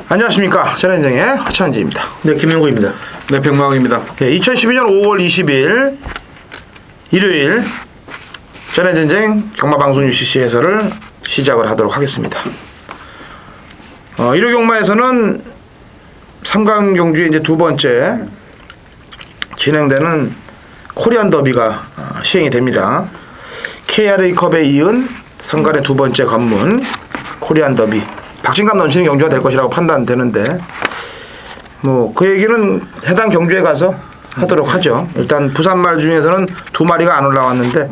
안녕하십니까. 전현정의 허찬지입니다. 네, 김명구입니다. 네, 백마왕입니다. 네, 2012년 5월 20일 일요일 전해전쟁 경마방송 UCC 해설을 시작을 하도록 하겠습니다. 일요 경마에서는 3강 경주의 이제 두 번째 진행되는 코리안 더비가 시행이 됩니다. KRA컵에 이은 3강의 두 번째 관문 코리안 더비. 박진감 넘치는 경주가 될 것이라고 판단되는데 뭐 그 얘기는 해당 경주에 가서 하도록 하죠. 일단 부산말 중에서는 두 마리가 안 올라왔는데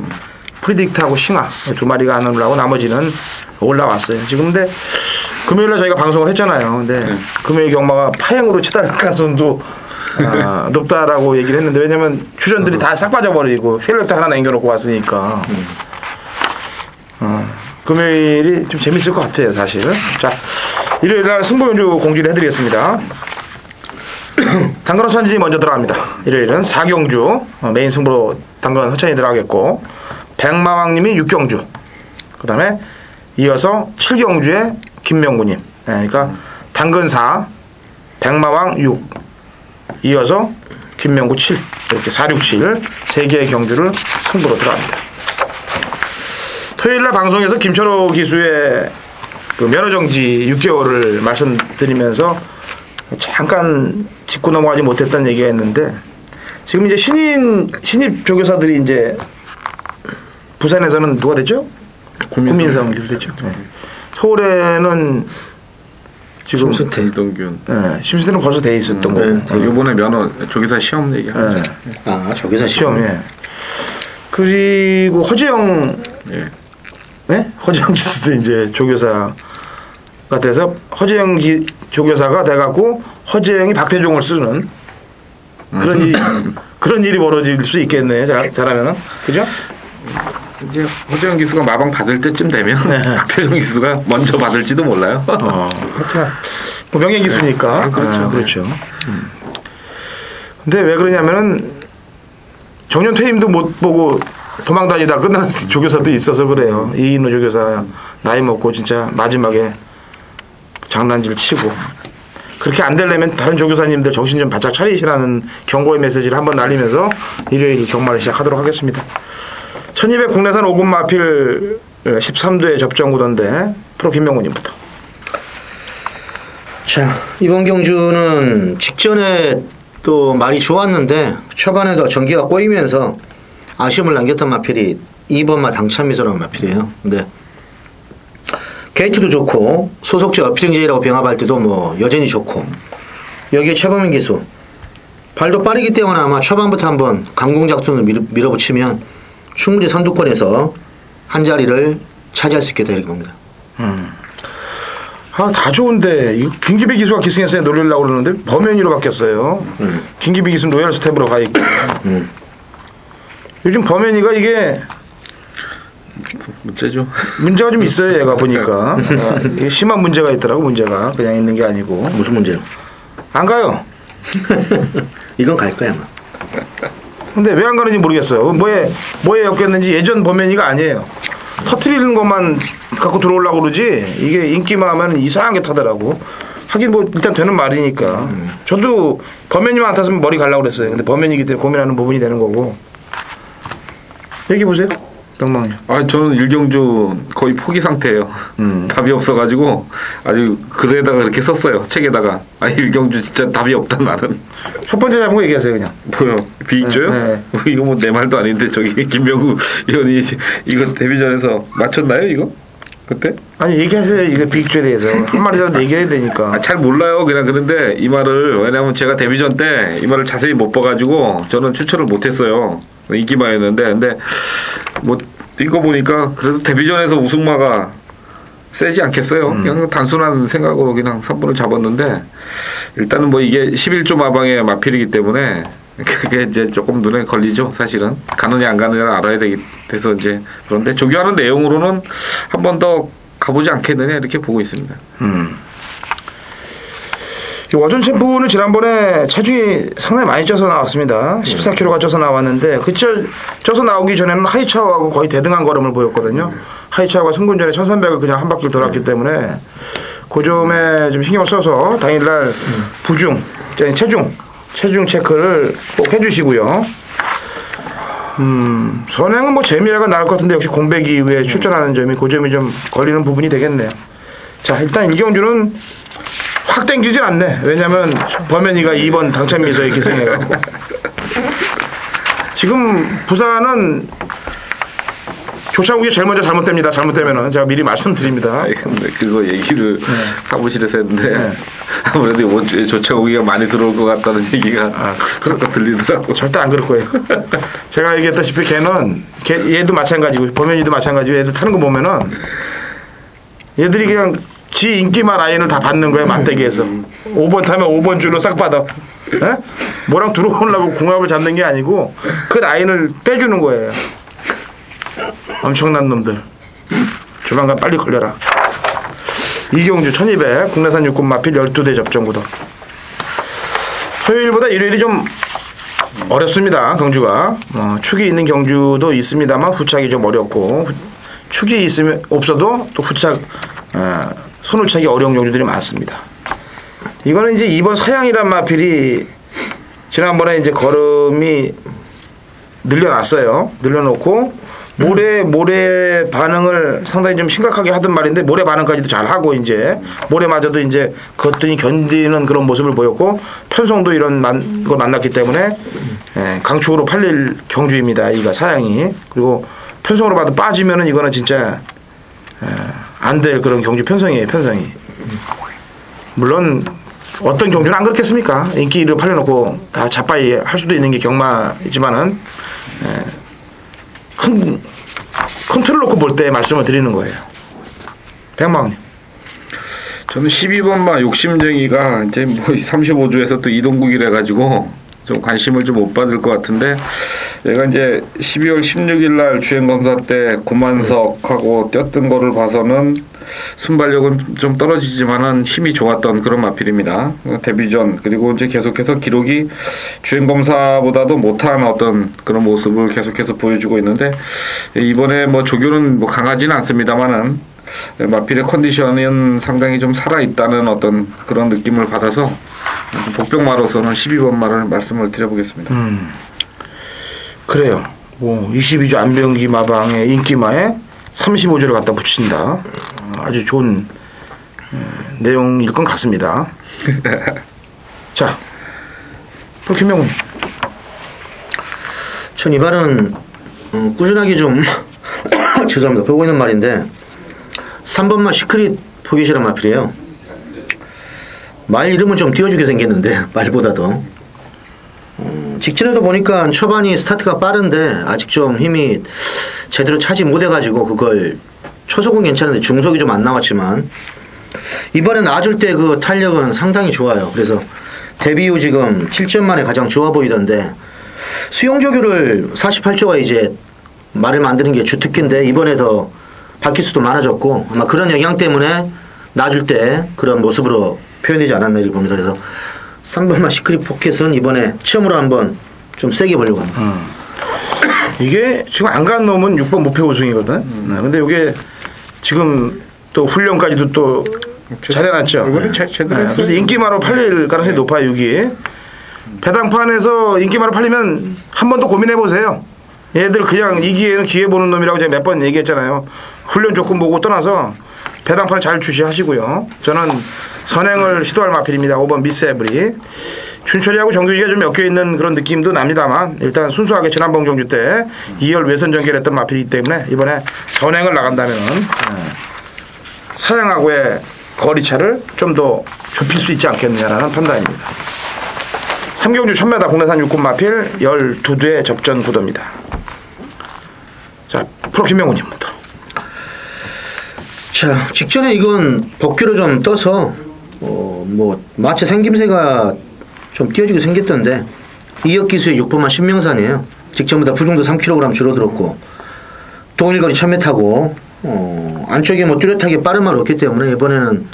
프리딕트하고 싱하 두 마리가 안 올라오고 나머지는 올라왔어요. 지금 근데 금요일에 저희가 방송을 했잖아요. 근데 금요일 경마가 파행으로 치달을 가능성도 높다라고 얘기를 했는데 왜냐면 주전들이 다 싹 빠져버리고 쉘렉터 하나 남겨놓고 왔으니까 금요일이 좀 재밌을 것 같아요, 사실. 자, 일요일날 승부연주 공지를 해드리겠습니다. 당근 허찬이 먼저 들어갑니다. 일요일은 4경주 메인 승부로 당근 허찬이 들어가겠고 백마왕님이 6경주 그 다음에 이어서 7경주에 김명구님. 네, 그러니까 당근 4 백마왕 6 이어서 김명구 7 이렇게 4, 6, 7 3개의 경주를 승부로 들어갑니다. 토요일날 방송에서 김철호 기수의 그 면허정지 6개월을 말씀드리면서 잠깐 짚고 넘어가지 못했던 얘기가 있는데 지금 이제 신입 조교사들이 이제 부산에서는 누가 됐죠? 구민성 기수 됐죠. 네. 서울에는 지금 심수태 이동균. 네, 심수태는 벌써 돼 있었던 거고. 이번에 면허 조교사 시험 얘기하죠. 네. 조교사 시험. 예. 그리고 허재영. 예. 네? 허재영 기수도 이제 조교사가 돼서 허재영 조교사가 돼갖고 허재영이 박태종을 쓰는 그런 일이 벌어질 수 있겠네. 잘하면은. 그죠? 이제 허재영 기수가 마방 받을 때쯤 되면 박태종 기수가 먼저 받을지도 몰라요. 하여튼 뭐 명예 기수니까. 네. 그렇죠. 그렇죠. 근데 왜 그러냐면은 정년 퇴임도 못 보고 도망 다니다 끝나는 조교사도 있어서 그래요. 이인호 조교사 나이 먹고 진짜 마지막에 장난질 치고 그렇게 안 되려면 다른 조교사님들 정신 좀 바짝 차리시라는 경고의 메시지를 한번 날리면서 일요일 경마를 시작하도록 하겠습니다. 1200 국내산 5급 마필 13도에 접종 구던데 프로 김명훈님부터. 자, 이번 경주는 직전에 또 말이 좋았는데 초반에도 전기가 꼬이면서 아쉬움을 남겼던 마필이 2번마 당찬미소라는 마필이에요. 근데 게이트도 좋고 소속지 어필링제이라고 병합할 때도 뭐 여전히 좋고 여기에 최범인 기수 발도 빠르기 때문에 아마 초반부터 한번 강공작전을 밀어붙이면 충분히 선두권에서 한 자리를 차지할 수 있겠다 이렇게 봅니다. 다 좋은데 김기배 기수가 기승에서 노리려고 그러는데 범현이로 바뀌었어요. 김기배 기수는 로얄 스텝으로 가 있고 요즘 범현이가 이게 문제죠. 문제가 좀 있어요. 얘가 보니까 이게 심한 문제가 있더라고. 문제가 그냥 있는 게 아니고. 무슨 문제요? 안 가요. 이건 갈 거야 아마. 근데 왜 안 가는지 모르겠어요. 뭐에 엮였는지 예전 범현이가 아니에요. 터트리는 것만 갖고 들어오려고 그러지 이게 인기만 하면 이상하게 타더라고. 하긴 뭐 일단 되는 말이니까. 저도 범현이만 안 탔으면 머리 가려고 그랬어요. 근데 범현이기 때문에 고민하는 부분이 되는 거고. 얘기해 보세요. 병망이. 저는 일경주 거의 포기 상태예요. 답이 없어가지고 아주 글에다가 이렇게 썼어요. 책에다가 일경주 진짜 답이 없다 나는. 첫 번째 잡은 거 얘기하세요 그냥. 뭐요? 비익조요? 네. 이거 뭐 내 말도 아닌데 저기 김명구 의원이 이거 데뷔전에서 맞췄나요 이거? 그때? 아니 얘기하세요. 이거 비익조에 대해서 한 마리라도 얘기해야 되니까. 잘 몰라요. 그냥 그런데 이 말을 왜냐면 제가 데뷔전 때 이 말을 자세히 못 봐가지고 저는 추천을 못했어요. 인기마였는데 근데 뭐 뛴 거 보니까 그래도 데뷔전에서 우승마가 세지 않겠어요. 그냥 단순한 생각으로 그냥 3번을 잡았는데 일단은 뭐 이게 11조 마방의 마필이기 때문에 그게 이제 조금 눈에 걸리죠. 사실은 가느냐 안 가느냐를 알아야 돼서 이제 그런데 조교하는 내용으로는 한 번 더 가보지 않겠느냐 이렇게 보고 있습니다. 워전 챔프는 지난번에 체중이 상당히 많이 쪄서 나왔습니다. 14kg가 쪄서 나왔는데 그 쪄서 나오기 전에는 하이차오하고 거의 대등한 걸음을 보였거든요. 하이차오가 승군전에 1300을 그냥 한 바퀴를 돌았기 때문에 그 점에 좀 신경을 써서 당일날 부중, 체중 체크를 꼭 해주시고요. 선행은 뭐 재미라가 나을 것 같은데 역시 공백 이후에 출전하는 점이 그 점이 좀 걸리는 부분이 되겠네요. 자, 일단 이경주는 확 땡기진 않네. 왜냐면 범현이가 2번 당첨 미소에 기생해가지고. 지금 부산은 조창욱이 제일 먼저 잘못됩니다. 잘못되면은 제가 미리 말씀드립니다. 아니, 근데 그거 얘기를 사무실에서 했는데 아무래도 이번 주에 조창욱이가 많이 들어올 것 같다는 얘기가 자꾸 들리더라고. 절대 안 그럴 거예요. 제가 얘기했다시피 얘도 마찬가지고 범현이도 마찬가지고 얘들 타는 거 보면은 얘들이 그냥 지 인기만 라인을 다 받는 거예요. 맞대기에서 5번 타면 5번 줄로 싹 받아. 에? 뭐랑 들어오려고 궁합을 잡는 게 아니고 그 라인을 빼주는 거예요. 엄청난 놈들. 조만간 빨리 걸려라. 이경주 1200 국내산 육군 마필 12대 접전구도. 토요일보다 일요일이 좀 어렵습니다. 경주가 축이 있는 경주도 있습니다만 후착이 좀 어렵고 축이 없어도 또 후착 손을 차기 어려운 경주들이 많습니다. 이거는 이제 이번 서양이란 마필이 지난번에 이제 걸음이 늘려놓고 모래 반응을 상당히 좀 심각하게 하던 말인데 모래 반응까지도 잘 하고 이제 모래마저도 이제 그것들이 견디는 그런 모습을 보였고 편성도 이런 걸 만났기 때문에 강축으로 팔릴 경주입니다. 이가 사양이. 그리고 편성으로 봐도 빠지면은 이거는 진짜 안 될 그런 경주 편성이에요. 편성이. 물론 어떤 경주는 안 그렇겠습니까? 인기를 팔려놓고 다 자빠이 할 수도 있는 게 경마이지만은 큰 틀을 놓고 볼 때 말씀을 드리는 거예요. 백마왕님. 저는 12번마 욕심쟁이가 이제 뭐 35주에서 또 이동국이라 가지고 좀 관심을 좀 못 받을 것 같은데 얘가 이제 12월 16일 날 주행검사 때 9만석하고 뛰었던 거를 봐서는 순발력은 좀 떨어지지만은 힘이 좋았던 그런 마필입니다. 데뷔전 그리고 이제 계속해서 기록이 주행검사보다도 못한 어떤 그런 모습을 계속해서 보여주고 있는데 이번에 뭐 조교는 뭐 강하지는 않습니다만은 마필의 컨디션은 상당히 좀 살아있다는 어떤 그런 느낌을 받아서 복병마로서는 12번마를 말씀을 드려보겠습니다. 그래요. 22주 안병기 마방의 인기마에 35주를 갖다 붙인다. 아주 좋은 내용일 것 같습니다. 자, 김명훈. 전 이발은 꾸준하게 좀 죄송합니다. 보고 있는 말인데 3번마 시크릿 포기시란 마필이에요. 말 이름은 좀 띄워주게 생겼는데 말보다도 직진에도 보니까 초반이 스타트가 빠른데 아직 좀 힘이 제대로 차지 못해가지고 그걸 초속은 괜찮은데 중속이 좀 안 나왔지만 이번에 놔줄 때 그 탄력은 상당히 좋아요. 그래서 데뷔 후 지금 7점 만에 가장 좋아 보이던데 수용조교를 48조가 이제 말을 만드는 게 주특기인데 이번에 더 바뀔 수도 많아졌고 아마 그런 영향 때문에 놔줄 때 그런 모습으로 표현되지 않았나 이렇게 봅니다. 그래서 3번마 시크릿 포켓은 이번에 처음으로 한번 좀 세게 보려고 합니다. 이게 지금 안 간 놈은 6번 목표 우승이거든. 근데 이게 지금 또 훈련까지도 또 잘해놨죠. 그래서 인기마로 팔릴 가능성이 높아요. 6이. 배당판에서 인기마로 팔리면 한 번 더 고민해보세요. 얘들 그냥 이 기회는 기회 보는 놈이라고 제가 몇 번 얘기했잖아요. 훈련 조건 보고 떠나서 배당판을 잘 주시하시고요. 저는 선행을 시도할 마필입니다. 5번 미스 에브리. 춘철이하고 정규기가 좀 엮여있는 그런 느낌도 납니다만 일단 순수하게 지난번 경주 때 2열 외선 전결했던 마필이기 때문에 이번에 선행을 나간다면 사양하고의 거리차를 좀 더 좁힐 수 있지 않겠느냐라는 판단입니다. 3경주 1000m 국내산 육군 마필 12대 접전 구도입니다. 자, 프로 김명훈님부터. 자, 직전에 이건 복귀로 좀 떠서 뭐 마치 생김새가 좀 띄어지게 생겼던데 이역 기수의 6번마 신명산이에요. 직전보다 부중도 3kg 줄어들었고 동일거리 1000m 타고 안쪽에 뭐 뚜렷하게 빠른 말 없기 때문에 이번에는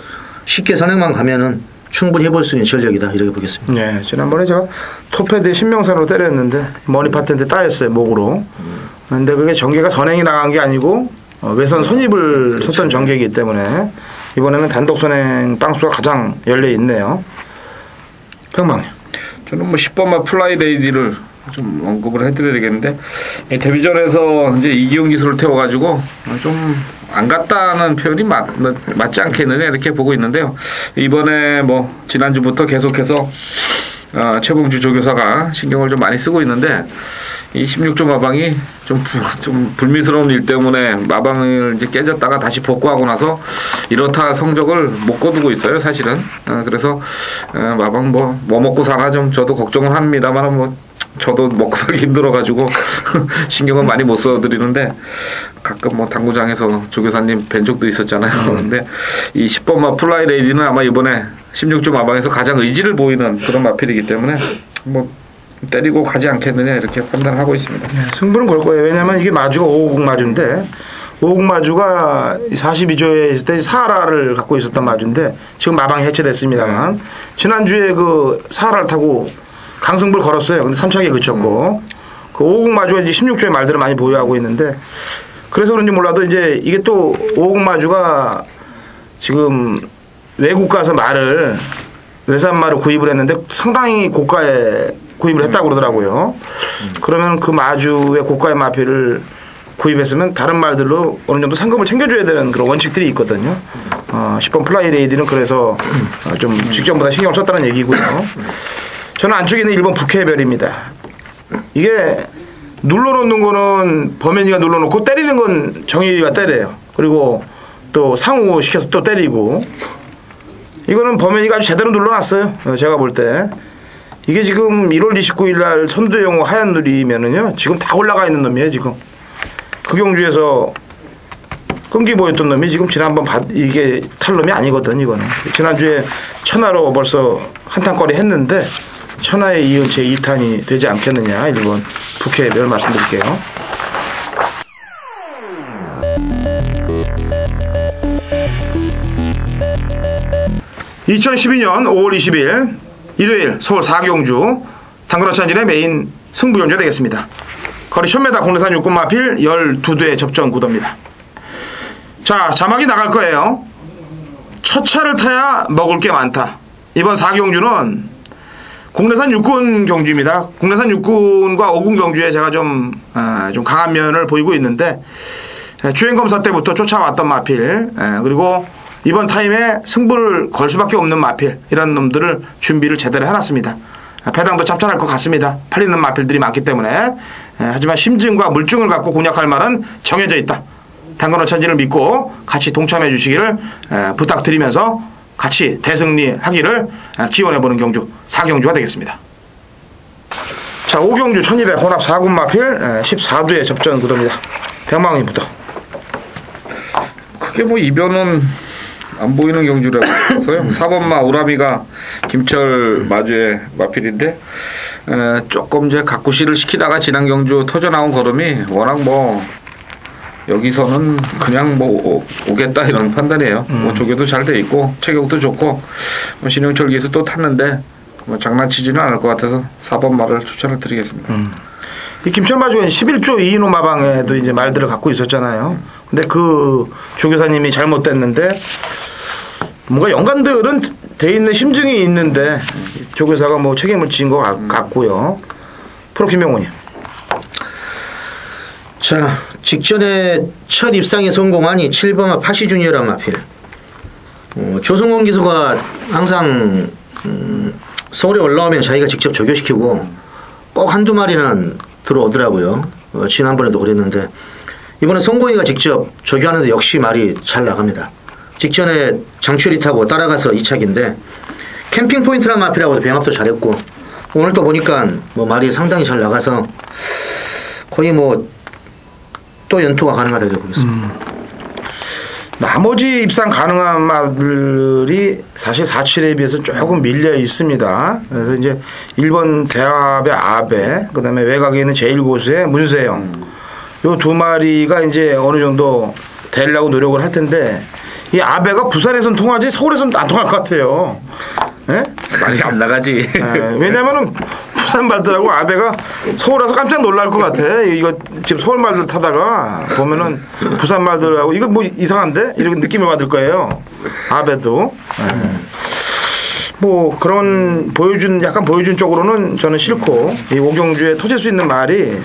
쉽게 선행만 가면은 충분히 해볼 수 있는 전력이다 이렇게 보겠습니다. 네, 지난번에 제가 토패드 신명산으로 때렸는데 머니 파트한테 따였어요 목으로. 근데 그게 전개가 선행이 나간 게 아니고 외선 선입을 섰던 전개이기 때문에 이번에는 단독 선행 빵수가 가장 열려 있네요. 평방님. 저는 뭐 10번마 플라이 레이디를 좀 언급을 해드려야 되겠는데, 데뷔전에서 이제 이기용 기술을 태워가지고 좀 안 갔다는 표현이 맞지 않겠느냐 이렇게 보고 있는데요. 이번에 뭐 지난주부터 계속해서 최봉주 조교사가 신경을 좀 많이 쓰고 있는데, 이 16조 마방이 좀 불미스러운 일 때문에 마방을 이제 깨졌다가 다시 복구하고 나서 이렇다 성적을 못 거두고 있어요, 사실은. 그래서 마방 뭐 먹고 사나 좀 저도 걱정을 합니다만, 뭐 저도 먹고 살기 힘들어가지고 신경을 많이 못 써드리는데, 가끔 뭐 당구장에서 조교사님 뵌 적도 있었잖아요. 근데 이 10번마 플라이 레이디는 아마 이번에 16조 마방에서 가장 의지를 보이는 그런 마필이기 때문에 뭐 때리고 가지 않겠느냐 이렇게 판단하고 있습니다. 네, 승부는 걸 거예요. 왜냐하면 이게 마주가 5국 마주인데, 5국 마주가 42조에 있을 때 사하라를 갖고 있었던 마주인데 지금 마방이 해체됐습니다만, 지난주에 그 사하라를 타고 강승부를 걸었어요. 근데 3차기에 그쳤고, 그 5국 마주가 이제 16조의 말들을 많이 보유하고 있는데, 그래서 그런지 몰라도 이제 이게 또 5국 마주가 지금 외국 가서 말을, 외산말을 구입을 했는데 상당히 고가에 구입을 했다고 그러더라고요. 그러면 그 마주의 고가의 마필을 구입했으면 다른 말들로 어느 정도 상금을 챙겨줘야 되는 그런 원칙들이 있거든요. 10번 플라이 레이디는 그래서 좀 직전보다 신경을 썼다는 얘기고요. 저는 안쪽에 있는 1번 북해별입니다. 이게 눌러놓는 거는 범현이가 눌러놓고 때리는 건 정일이가 때려요. 그리고 또 상우 시켜서 또 때리고, 이거는 범현이가 아주 제대로 눌러놨어요. 제가 볼 때. 이게 지금 1월 29일 날 선두영호 하얀 누리면은요, 지금 다 올라가 있는 놈이에요, 지금. 그 경주에서 끈기 보였던 놈이 지금 지난번 이게 탈 놈이 아니거든, 이거는. 지난주에 천하로 벌써 한탄거리 했는데, 천하에 이은 제 2탄이 되지 않겠느냐, 1번 북해별 말씀드릴게요. (2012년 5월 20일) 일요일 서울 4경주 당근어찬진의 메인 승부 경주가 되겠습니다. 거리 1000m 국내산 육군 마필 12대 접전 구도입니다. 자, 자막이 나갈 거예요. 첫 차를 타야 먹을 게 많다. 이번 4경주는 국내산 육군 경주입니다. 국내산 육군과 5군 경주에 제가 좀 강한 면을 보이고 있는데, 주행검사 때부터 쫓아왔던 마필, 그리고 이번 타임에 승부를 걸 수밖에 없는 마필, 이런 놈들을 준비를 제대로 해놨습니다. 배당도 짭짤할 것 같습니다. 팔리는 마필들이 많기 때문에. 하지만 심증과 물증을 갖고 공략할 말은 정해져 있다. 당근어찬진을 믿고 같이 동참해 주시기를 부탁드리면서 같이 대승리하기를 기원해보는 경주 4경주가 되겠습니다. 자, 5경주 1200 혼합 4군 마필 14두의 접전 구도입니다. 병망이부터. 크게 뭐 이변은 안 보이는 경주라서요. 4번마 우라미가 김철 마주의 마필인데, 조금 이제 각구시를 시키다가 지난 경주 터져 나온 걸음이 워낙 뭐 여기서는 그냥 뭐 오겠다 이런 판단이에요. 뭐 조교도 잘 돼 있고 체격도 좋고, 뭐 신영철 기수 또 탔는데 뭐 장난치지는 않을 것 같아서 4번 말을 추천을 드리겠습니다. 이 김철 마주가 11조 이인호 마방에도 이제 말들을 갖고 있었잖아요. 근데 그 조교사님이 잘못됐는데, 뭔가 연관들은 돼 있는 심증이 있는데 조교사가 뭐 책임을 지은 것 같고요. 프로 김명훈님. 자, 직전에 첫 입상에 성공하니 7번마 파시주니어란 마필. 조성원 기수가 항상 서울에 올라오면 자기가 직접 조교시키고 꼭 한두 마리는 들어오더라고요. 지난번에도 그랬는데, 이번에 성공이가 직접 조교하는데 역시 말이 잘 나갑니다. 직전에 장추리 타고 따라가서 2착인데 캠핑 포인트란 마필하고도 병합도 잘했고, 오늘 또 보니까 뭐 말이 상당히 잘 나가서 거의 뭐 또 연투가 가능하다 이렇게 보겠습니다. 나머지 입상 가능한 말들이 사실 47에 비해서 조금 밀려 있습니다. 그래서 이제 1번 대합의 아베, 그 다음에 외곽에 있는 제1고수의 문세영, 요 두 마리가 이제 어느 정도 되려고 노력을 할 텐데, 이 아베가 부산에선 통하지 서울에선 안 통할 것 같아요. 네? 많이 안 나가지. 네, 왜냐면은 부산 말들하고 아베가 서울 와서 깜짝 놀랄 것 같아. 이거 지금 서울 말들 타다가 보면은 부산 말들하고 이거 뭐 이상한데? 이런 느낌을 받을 거예요. 아베도. 뭐 그런 약간 보여준 쪽으로는 저는 싫고, 이 오경주에 터질 수 있는 말이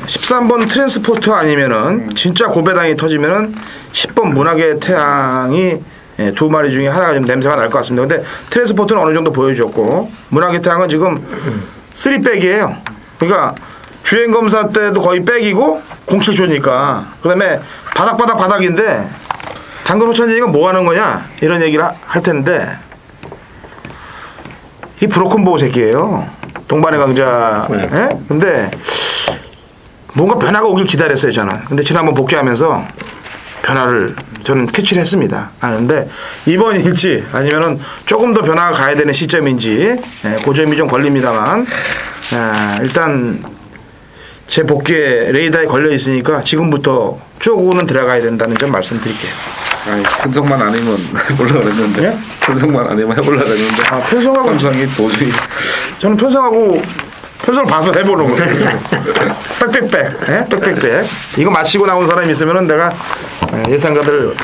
13번 트랜스포터 아니면은 진짜 고배당이 터지면은 10번 문학의 태양이 두 마리 중에 하나가 좀 냄새가 날 것 같습니다. 근데 트랜스포터는 어느 정도 보여줬고, 문학의 태양은 지금 3백이에요. 그러니까 주행검사 때도 거의 백이고 07조니까. 그 다음에 바닥인데 당근 호천재이가 뭐 하는 거냐 이런 얘기를 할 텐데, 이 브로큰 보호 새끼예요. 동반의 강자. 예? 근데 뭔가 변화가 오길 기다렸어요, 저는. 근데 지난번 복귀하면서 변화를 저는 캐치를 했습니다. 근데 이번일지 아니면은 조금 더 변화가 가야 되는 시점인지, 그 점이 좀 걸립니다만, 일단 제 복귀에 레이더에 걸려 있으니까 지금부터 쪼고는 들어가야 된다는 점 말씀드릴게요. 편성만 아니면 해보려고 그랬는데. 예? 편성만 아니면 해보려고 그랬는데. 편성하고. 편성이 도저히. 저는 편성을 봐서 해보는 거예요. 빽빽빽. 빽빽빽. 이거 마시고 나온 사람이 있으면은 내가 예상가들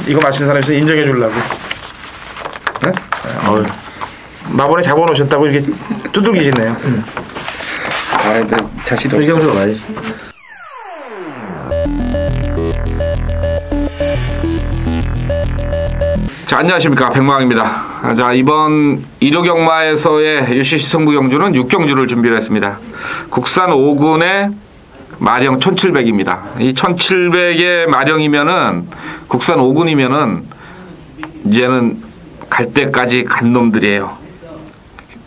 이거 마신 사람이 있으면 인정해 주려고. 마번에 잡아놓으셨다고 이렇게 두들기시네요. 근데 자신이 없어. 이 정도로 가야지. 자, 안녕하십니까. 백마왕입니다. 자, 이번 일요경마에서의 UCC 승부경주는 6경주를 준비를 했습니다. 국산 5군의 마령 1700입니다. 이 1700의 마령이면은, 국산 5군이면은, 이제는 갈 때까지 간 놈들이에요.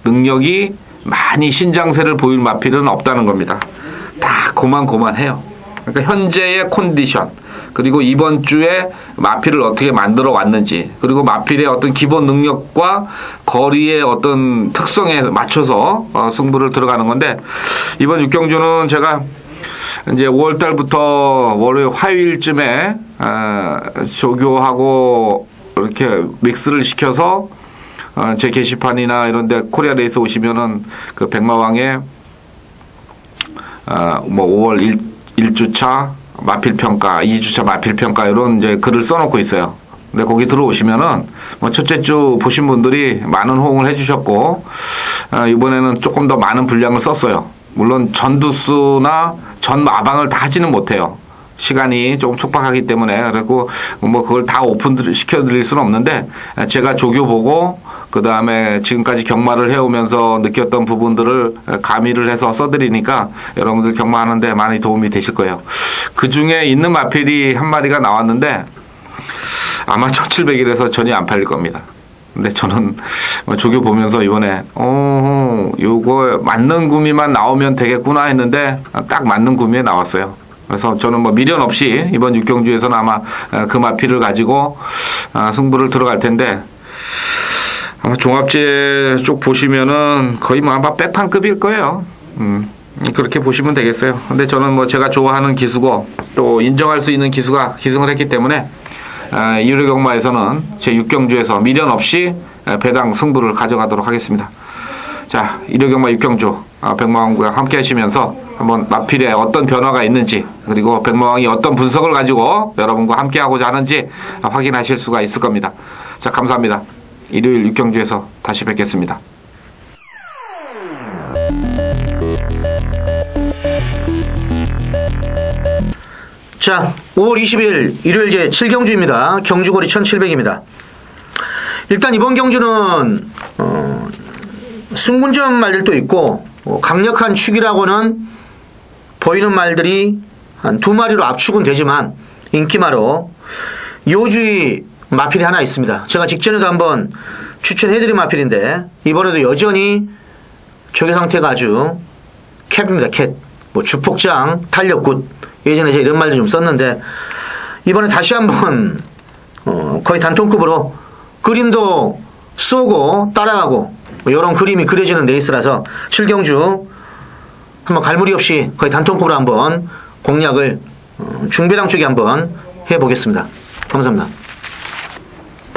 능력이 많이 신장세를 보일 마필은 없다는 겁니다. 다 고만고만해요. 그러니까 현재의 컨디션, 그리고 이번 주에 마필을 어떻게 만들어 왔는지, 그리고 마필의 어떤 기본 능력과 거리의 어떤 특성에 맞춰서 승부를 들어가는 건데, 이번 6경주는 제가 이제 5월달부터 월요일 화요일쯤에 조교하고 이렇게 믹스를 시켜서 제 게시판이나 이런데 코리아 레이스 오시면은 그 백마왕의 뭐 5월 1주차 마필평가, 2주차 마필평가 이런 이제 글을 써놓고 있어요. 근데 거기 들어오시면은 뭐 첫째 주 보신 분들이 많은 호응을 해주셨고, 이번에는 조금 더 많은 분량을 썼어요. 물론 전두수나 전 마방을 다 하지는 못해요. 시간이 조금 촉박하기 때문에. 그리고 뭐 그걸 다 오픈 시켜드릴 수는 없는데, 제가 조교 보고 그 다음에 지금까지 경마를 해오면서 느꼈던 부분들을 가미를 해서 써드리니까 여러분들 경마하는데 많이 도움이 되실 거예요. 그 중에 있는 마필이 한 마리가 나왔는데 아마 1700이라서 전혀 안 팔릴 겁니다. 근데 저는 조교 보면서 이번에 요거 맞는 구미만 나오면 되겠구나 했는데 딱 맞는 구미에 나왔어요. 그래서 저는 뭐 미련 없이 이번 6경주에서는 아마 그 마필을 가지고 승부를 들어갈 텐데, 아마 종합제 쪽 보시면은 거의 뭐 아마 빼판급일 거예요. 그렇게 보시면 되겠어요. 근데 저는 뭐 제가 좋아하는 기수고 또 인정할 수 있는 기수가 기승을 했기 때문에 일요경마에서는 제 6경주에서 미련 없이 배당 승부를 가져가도록 하겠습니다. 자, 일요경마 6경주 백마왕과 함께 하시면서 한번 마필에 어떤 변화가 있는지, 그리고 백마왕이 어떤 분석을 가지고 여러분과 함께 하고자 하는지 확인하실 수가 있을 겁니다. 자, 감사합니다. 일요일 6경주에서 다시 뵙겠습니다. 자, 5월 20일 일요일 제 7경주입니다. 경주거리 1700입니다. 일단 이번 경주는 승군전 말들도 있고 강력한 축이라고는 보이는 말들이 한 2마리로 압축은 되지만 인기마로 요주의 마필이 하나 있습니다. 제가 직전에도 한번 추천해드린 마필인데 이번에도 여전히 조개 상태가 아주 캡입니다. 캡. 뭐 주폭장, 탄력굿. 예전에 제가 이런 말도 좀 썼는데 이번에 다시 한번 거의 단통급으로 그림도 쏘고 따라가고 뭐 이런 그림이 그려지는 레이스라서 7경주 한번 갈무리 없이 거의 단통급으로 한번 공략을 중배당 쪽에 한번 해보겠습니다. 감사합니다.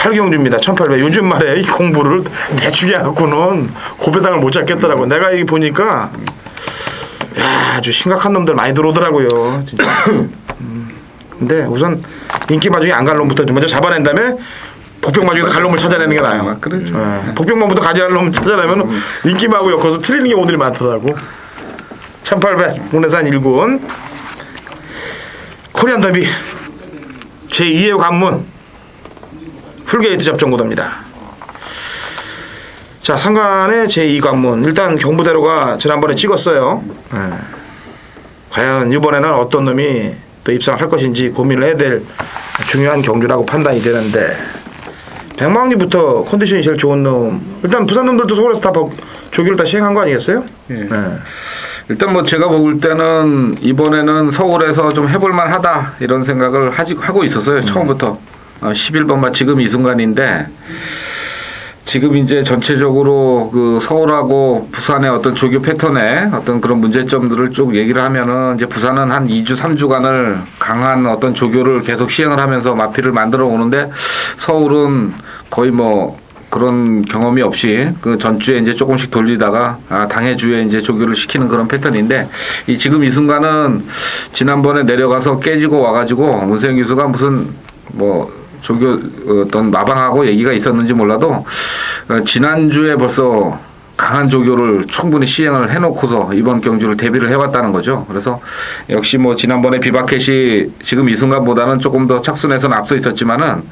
8경주입니다. 1800. 요즘 말에 이 공부를 대충 해갖고는 고배당을 못 잡겠더라고. 내가 이 보니까 야, 아주 심각한 놈들 많이 들어오더라고요. 진짜. 근데 우선 인기 마중에 안 갈 놈부터 먼저 잡아낸 다음에 복병 마중에서 갈 놈을 찾아내는 게 나아요. 그렇죠. 복병만부터 가져갈 놈을 찾아내면 인기 마구 엮어서 틀리는 경우들이 많더라고. 1800 국내산 1군 코리안 더비 제2의 관문 풀게이트 접전구도입니다. 자, 상관의 제2관문 일단 경부대로가 지난번에 찍었어요. 과연 이번에는 어떤 놈이 또 입상할 것인지 고민을 해야 될 중요한 경주라고 판단이 되는데 백마왕리부터 컨디션이 제일 좋은 놈 일단 부산 놈들도 서울에서 다 조기를 다 시행한 거 아니겠어요? 예. 일단 뭐 제가 볼 때는 이번에는 서울에서 좀 해볼만 하다 이런 생각을 하고 있었어요. 처음부터 11번마 지금 이 순간인데 지금 이제 전체적으로 그 서울하고 부산의 어떤 조교 패턴에 어떤 그런 문제점들을 쭉 얘기를 하면은 이제 부산은 한 2주, 3주간을 강한 어떤 조교를 계속 시행을 하면서 마피를 만들어 오는데 서울은 거의 뭐 그런 경험이 없이 그 전주에 이제 조금씩 돌리다가 당해주에 이제 조교를 시키는 그런 패턴인데 지금 이 순간은 지난번에 내려가서 깨지고 와가지고 문세영 기수가 무슨 뭐 조교 어떤 마방하고 얘기가 있었는지 몰라도 지난주에 벌써 강한 조교를 충분히 시행을 해놓고서 이번 경주를 대비를 해왔다는 거죠. 그래서 역시 뭐 지난번에 비바켓이 지금 이 순간보다는 조금 더 착순해서는 앞서 있었지만은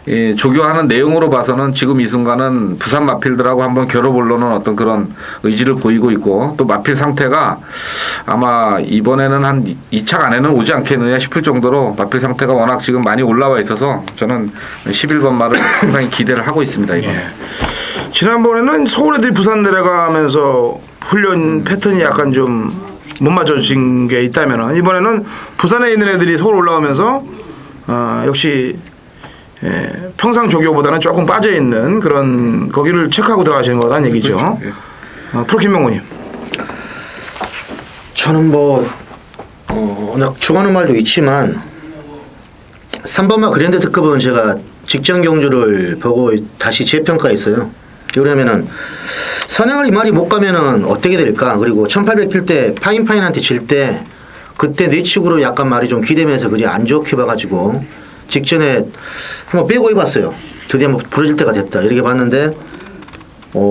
이 조교하는 내용으로 봐서는 지금 이 순간은 부산 마필들하고 한번 겨뤄보려는 어떤 그런 의지를 보이고 있고 또 마필 상태가 아마 이번에는 한 2차 안에는 오지 않겠느냐 싶을 정도로 마필 상태가 워낙 지금 많이 올라와 있어서 저는 11번 말을 상당히 기대를 하고 있습니다. 이번. 예. 지난번에는 서울 애들이 부산 내려가면서 훈련 패턴이 약간 좀 못 맞춰진 게 있다면 이번에는 부산에 있는 애들이 서울 올라오면서 역시 평상 조교보다는 조금 빠져있는 그런 거기를 체크하고 들어가시는 거라는 얘기죠. 그렇죠. 프로킴명호님. 저는 뭐 좋아하는 말도 있지만 3번마 그랜드 특급은 제가 직전 경주를 보고 다시 재평가했어요. 왜냐면은 선행을 이 말이 못 가면은 어떻게 될까? 그리고 1800 뛸 때 파인파인한테 질 때 그때 뇌측으로 약간 말이 좀 기대면서 그게 안 좋게 봐가지고 직전에 한번 빼고 해봤어요. 드디어 뭐 부러질 때가 됐다 이렇게 봤는데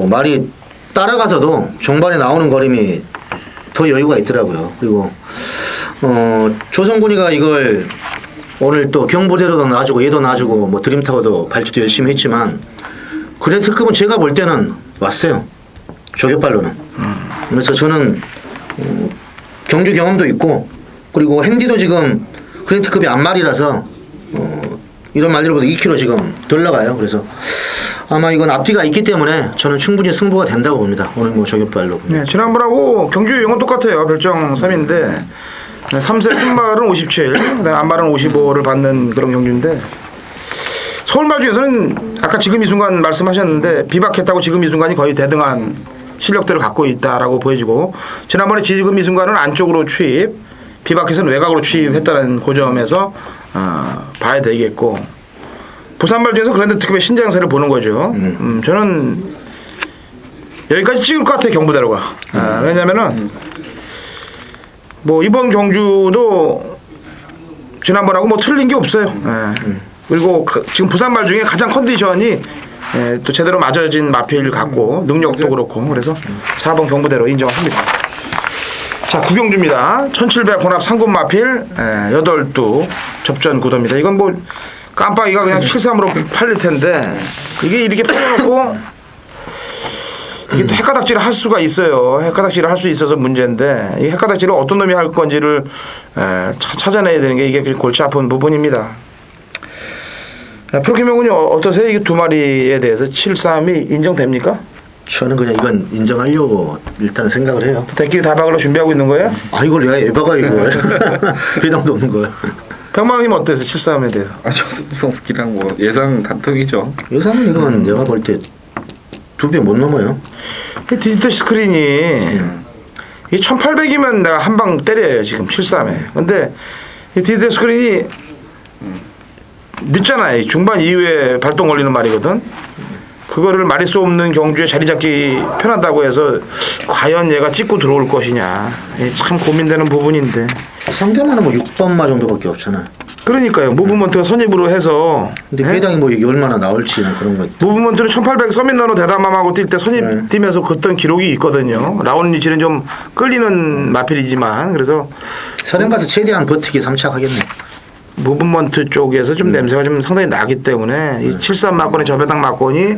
말이 따라가서도 종반에 나오는 걸음이 더 여유가 있더라고요. 그리고 조성군이가 이걸 오늘 또 경보대로도 놔주고 얘도 놔주고 뭐 드림타워도 발주도 열심히 했지만 그래 특급은 제가 볼 때는 왔어요. 조교발로는. 그래서 저는 경주 경험도 있고 그리고 핸디도 지금 그랜트급이 안말이라서 이런 말들보다 2kg 지금 덜 나가요. 그래서 아마 이건 앞뒤가 있기 때문에 저는 충분히 승부가 된다고 봅니다. 오늘 뭐 조교발로. 네, 지난번하고 경주 유형은 똑같아요. 별정 3인데 3세 큰말은 57, 그다음에 안말은 55를 받는 그런 경주인데 서울말 중에서는 아까 지금 이 순간 말씀하셨는데 비박했다고 지금 이 순간이 거의 대등한 실력들을 갖고 있다라고 보여지고 지난번에 지금 이 순간은 안쪽으로 추입, 비박해서는 외곽으로 추입했다는 고점에서 봐야 되겠고 부산말 중에서 그랜드 특급의 신장세를 보는 거죠. 저는 여기까지 찍을 것 같아요. 경부대로가. 왜냐면은 뭐 이번 경주도 지난번하고 뭐 틀린 게 없어요. 그리고 지금 부산말 중에 가장 컨디션이 또 제대로 맞아진 마필 같고 능력도 그렇고 그래서 4번 경부대로 인정합니다. 자, 구경주입니다. 1700 혼합 3군 마필 8두 접전 구도입니다. 이건 뭐 깜빡이가 그냥 73으로 팔릴 텐데 이게 이렇게 팔려놓고 이게 또 헷가닥질을 할 수가 있어요. 헷가닥질을 할 수 있어서 문제인데 이 헷가닥질을 어떤 놈이 할 건지를 찾아내야 되는 게 이게 골치 아픈 부분입니다. 프로키명군이 어떠세요? 이 두 마리에 대해서 7-3이 인정됩니까? 저는 그냥 이건 인정하려고 일단은 생각을 해요. 대끼리 다 박으러 준비하고 있는 거예요? 이걸 내가 에바가 이거 배당도 없는 거야. 병마님 어떠세요? 7-3에 대해서? 저도 그냥 뭐 예상 단톡이죠. 예상은 이건 내가 볼 때 2배 못 넘어요. 디지털 스크린이 이 1800이면 내가 한 방 때려요 지금 7-3에. 근데 이 디지털 스크린이 늦잖아요. 중반 이후에 발동 걸리는 말이거든. 그거를 말릴 수 없는 경주에 자리 잡기 편하다고 해서 과연 얘가 찍고 들어올 것이냐. 참 고민되는 부분인데. 상대만은 뭐 6번마 정도밖에 없잖아요. 그러니까요. 무브먼트가 선입으로 해서. 근데 배당이 뭐 이게 얼마나 나올지는 그런 거. 무브먼트는 1800 서민너로 대담함하고 뛸 때 선입 뛰면서 그랬던 기록이 있거든요. 라운 리치는 좀 끌리는 마필이지만 그래서 선행 가서 최대한 버티기 3차 하겠네. 무브먼트 쪽에서 좀 냄새가 좀 상당히 나기 때문에 이 73 막건의 저배당 막건이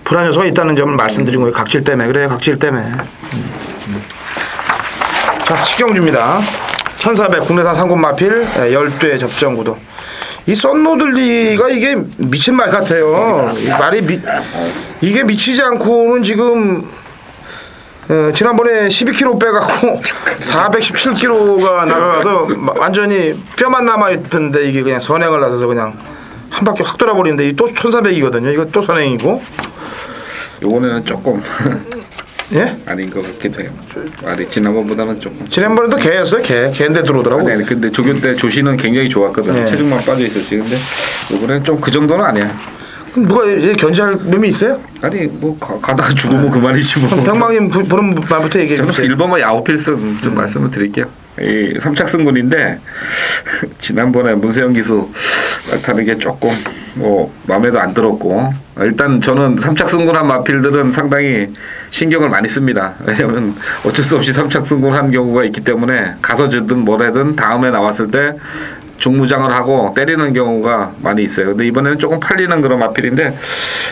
불안 요소가 있다는 점을 말씀드린 거예요. 각질 때문에. 그래요. 각질 때문에. 자, 식경주입니다. 1400 국내산 상급 마필 12회 접전 구도. 이 썬노들리가 이게 미친 말 같아요. 이 말이 이게 미치지 않고는 지금 지난번에 12kg 빼갖고 417kg가 나가서 완전히 뼈만 남아있던데 이게 그냥 선행을 나서서 그냥 한 바퀴 확 돌아버리는데 또 1400이거든요. 이거 또 선행이고. 요번에는 조금 예? 아닌 것 같기도 해요. 말이 지난번보다는 조금. 지난번에도 개였어요. 개인데 들어오더라고. 아니, 근데 조교 때 조시는 굉장히 좋았거든. 네. 체중만 빠져 있었지. 근데 요번에는 좀 그 정도는 아니야. 그럼 누가 얘 견제할 놈이 있어요? 아니 뭐 가다가 죽으면 그만이지 뭐. 병망님 보는 말부터 얘기해 저는 주세요. 1번만 야오필승 좀 말씀을 드릴게요. 이 삼착승군인데 지난번에 문세영 기수 타는 게 조금 뭐 마음에도 안 들었고 일단 저는 삼착승군한 마필들은 상당히 신경을 많이 씁니다. 왜냐하면 어쩔 수 없이 삼착승군한 경우가 있기 때문에 가서 주든 뭐래든 다음에 나왔을 때 중무장을 하고 때리는 경우가 많이 있어요. 근데 이번에는 조금 팔리는 그런 마필인데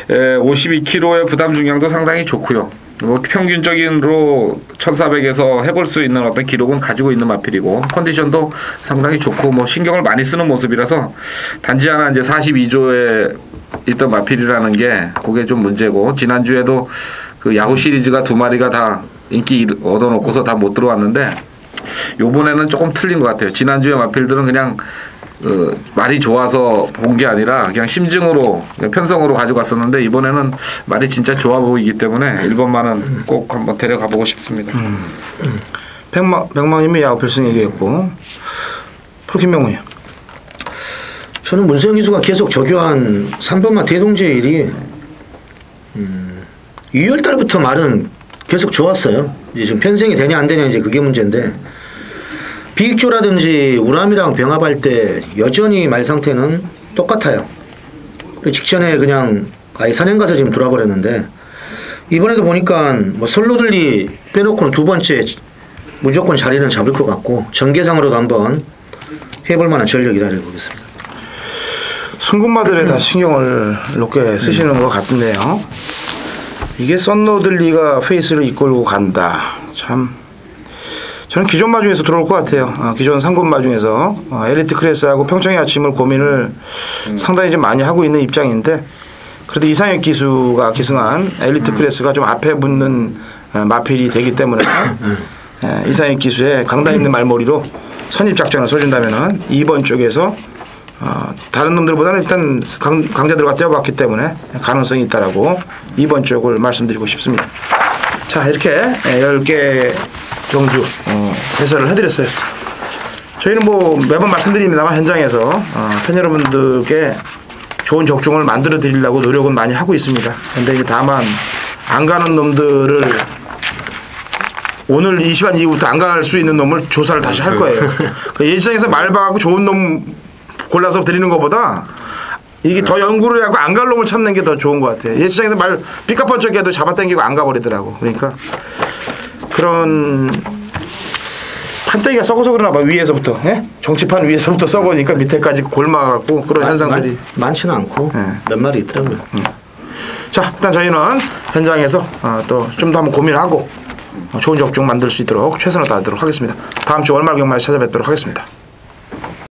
52kg의 부담 중량도 상당히 좋고요. 뭐 평균적인으로 1400에서 해볼 수 있는 어떤 기록은 가지고 있는 마필이고 컨디션도 상당히 좋고 뭐 신경을 많이 쓰는 모습이라서 단지 하나 이제 42조에 있던 마필이라는 게 그게 좀 문제고 지난주에도 그 야구 시리즈가 두 마리가 다 인기 얻어놓고서 다 못 들어왔는데 요번에는 조금 틀린 것 같아요. 지난주에 마필들은 그냥 말이 좋아서 본 게 아니라 그냥 심증으로 그냥 편성으로 가져갔었는데 이번에는 말이 진짜 좋아 보이기 때문에 1번만은 꼭 한번 데려가 보고 싶습니다. 백망님이 야구 필승 얘기했고 프로킴명훈이요. 저는 문세영 기수가 계속 적용한 3번마 대동제일이 2월 달부터 말은 계속 좋았어요. 이제 지금 편성이 되냐 안 되냐 이제 그게 문제인데 비익조라든지 우람이랑 병합할 때 여전히 말 상태는 똑같아요. 직전에 그냥 아예 산행 가서 지금 돌아버렸는데 이번에도 보니까 뭐 선로들리 빼놓고는 두 번째 무조건 자리는 잡을 것 같고 전개상으로도 한번 해볼 만한 전력이다 보겠습니다. 승군마들에 다 신경을 높게 쓰시는 것 같은데요. 이게 썬노들리가 페이스를 이끌고 간다. 참 저는 기존 마중에서 들어올 것 같아요. 기존 상급 마중에서 엘리트 클래스하고 평창의 아침을 고민을 상당히 좀 많이 하고 있는 입장인데 그래도 이상혁 기수가 기승한 엘리트 클래스가 좀 앞에 붙는 마필이 되기 때문에 이상혁 기수의 강단 있는 말머리로 선입 작전을 써준다면은 2번 쪽에서 다른 놈들보다는 일단 강자들과 떼어봤기 때문에 가능성이 있다라고 2번 쪽을 말씀드리고 싶습니다. 자, 이렇게 10개 경주 해설을 해드렸어요. 저희는 뭐 매번 말씀드립니다만 현장에서 팬 여러분들께 좋은 적중을 만들어 드리려고 노력은 많이 하고 있습니다. 근데 이제 다만 안 가는 놈들을 오늘 이 시간 이후부터 안 갈 수 있는 놈을 조사를 다시 할 거예요. 그 예시장에서 말 봐갖고 좋은 놈 골라서 드리는 것보다 이게 더 연구를 하고 안 갈 놈을 찾는 게 더 좋은 것 같아요. 예시장에서 말 삐까뻔쩍 해도 잡아당기고 안 가버리더라고. 그러니까 그런 판때기가 썩어서 그러나 봐. 위에서부터 정치판 위에서부터 썩으니까 밑에까지 골마갖고 그런 현상들이 많지는 않고 몇 마리 있더라고요. 자, 일단 저희는 현장에서 또 좀 더 한번 고민하고 좋은 적중 만들 수 있도록 최선을 다하도록 하겠습니다. 다음 주 월말 경마에 찾아뵙도록 하겠습니다.